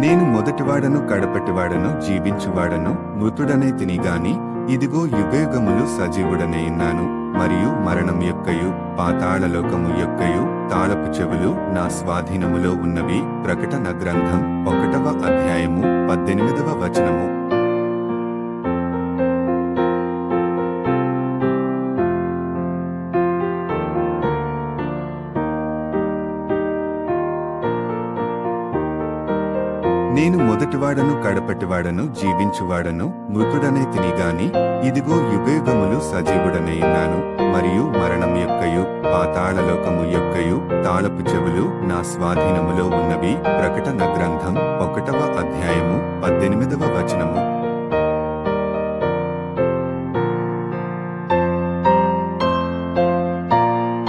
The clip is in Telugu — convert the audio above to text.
నేను మొదటివాడను కడపటివాడను జీవించువాడను మృతుడనే తినిగాని ఇదిగో యుగయుగములు సజీవుడనే ఉన్నాను మరియు మరణం యొక్కయు పాతాళలోకము యొక్కయు తాళపు చెవులు నా స్వాధీనములో ఉన్నవి. ప్రకటన గ్రంథం 1వ అధ్యాయము 18వ వచనము. నేను మొదటివాడను కడపటివాడను జీవించువాడను మృతుడనే తినిగాని ఇదిగో యుగయుగములు సజీవుడనే ఉన్నాను మరియు మరణం యొక్కయు పాతాళలోకము యొక్కయు తాళపు చెవులు నా స్వాధీనములో ఉన్నవి. ప్రకటన గ్రంథం 1వ అధ్యాయము 18వ వచనము.